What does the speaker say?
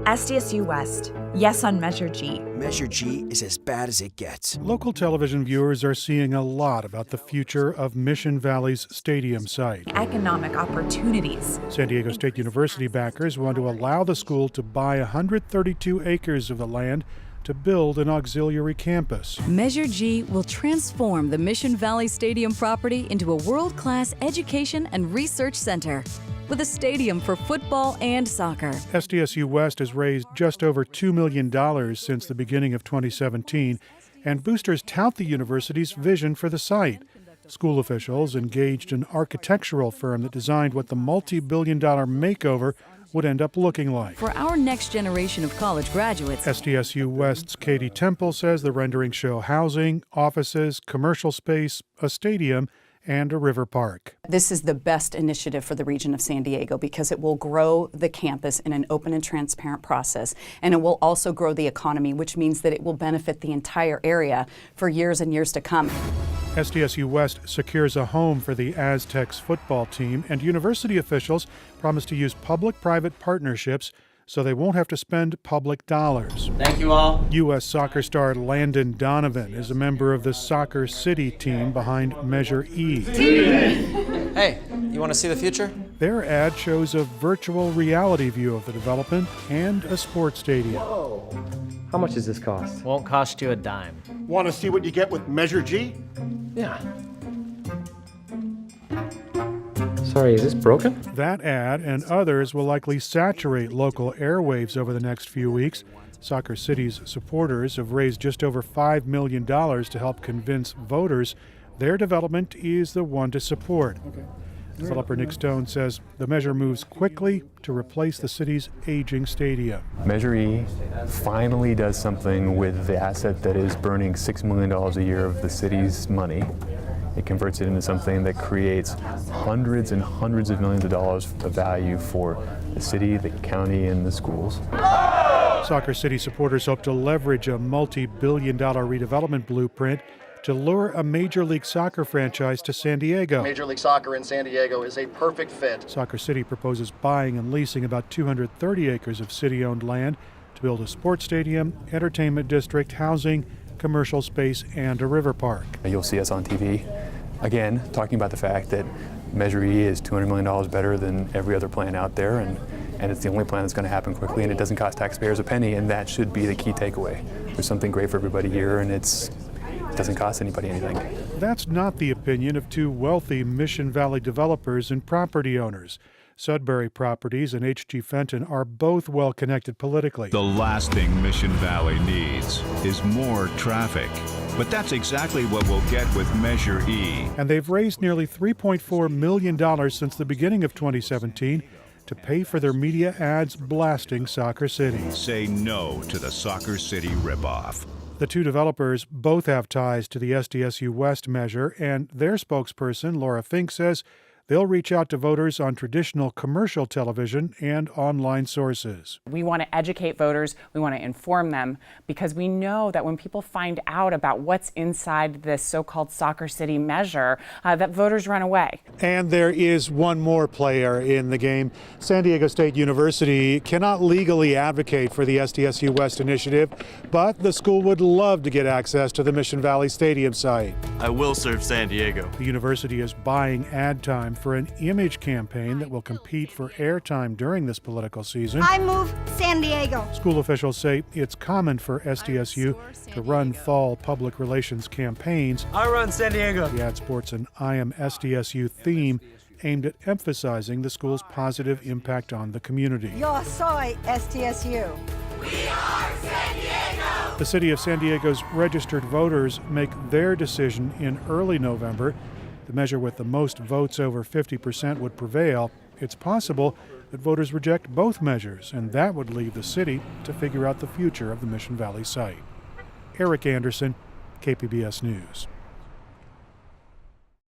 SDSU West, yes on Measure G. Measure G is as bad as it gets. Local television viewers are seeing a lot about the future of Mission Valley's stadium site. Economic opportunities. San Diego State University backers want to allow the school to buy 132 acres of the land to build an auxiliary campus. Measure G will transform the Mission Valley Stadium property into a world-class education and research center with a stadium for football and soccer. SDSU West has raised just over $2 million since the beginning of 2017, and boosters tout the university's vision for the site. School officials engaged an architectural firm that designed what the multi-billion-dollar makeover would end up looking like. For our next generation of college graduates, SDSU West's Katie Temple says the renderings show housing, offices, commercial space, a stadium, and a river park. This is the best initiative for the region of San Diego because it will grow the campus in an open and transparent process, and it will also grow the economy, which means that it will benefit the entire area for years and years to come. SDSU West secures a home for the Aztecs football team, and university officials promise to use public-private partnerships so they won't have to spend public dollars. Thank you all. U.S. soccer star Landon Donovan is a member of the Soccer City team behind Measure E. Hey, you want to see the future? Their ad shows a virtual reality view of the development and a sports stadium. Whoa. How much does this cost? Won't cost you a dime. Want to see what you get with Measure G? Yeah. Sorry, is this broken? That ad and others will likely saturate local airwaves over the next few weeks. Soccer City's supporters have raised just over $5 million to help convince voters their development is the one to support. Developer Nick Stone says the measure moves quickly to replace the city's aging stadium. Measure E finally does something with the asset that is burning $6 million a year of the city's money. It converts it into something that creates hundreds and hundreds of millions of dollars of value for the city, the county, and the schools. Soccer City supporters hope to leverage a multi-billion-dollar redevelopment blueprint to lure a Major League Soccer franchise to San Diego. Major League Soccer in San Diego is a perfect fit. Soccer City proposes buying and leasing about 230 acres of city-owned land to build a sports stadium, entertainment district, housing, commercial space, and a river park. You'll see us on TV, again, talking about the fact that Measure E is $200 million better than every other plan out there, and it's the only plan that's going to happen quickly, and it doesn't cost taxpayers a penny, and that should be the key takeaway. There's something great for everybody here, and it doesn't cost anybody anything. That's not the opinion of two wealthy Mission Valley developers and property owners. Sudbury Properties and H.G. Fenton are both well-connected politically. The last thing Mission Valley needs is more traffic. But that's exactly what we'll get with Measure E. And they've raised nearly $3.4 million since the beginning of 2017 to pay for their media ads blasting Soccer City. Say no to the Soccer City ripoff. The two developers both have ties to the SDSU West measure, and their spokesperson, Laura Fink, says they'll reach out to voters on traditional commercial television and online sources. We want to educate voters, we want to inform them, because we know that when people find out about what's inside this so-called Soccer City measure, that voters run away. And there is one more player in the game. San Diego State University cannot legally advocate for the SDSU West initiative, but the school would love to get access to the Mission Valley Stadium site. I will serve San Diego. The university is buying ad time for an image campaign that will compete for airtime during this political season. I move San Diego. School officials say it's common for SDSU to run fall public relations campaigns. I run San Diego. The ad sports an I Am SDSU theme aimed at emphasizing the school's positive impact on the community. Yo soy SDSU. We are San Diego! The city of San Diego's registered voters make their decision in early November. The measure with the most votes, over 50%, would prevail. It's possible that voters reject both measures, and that would leave the city to figure out the future of the Mission Valley site. Erik Anderson, KPBS News.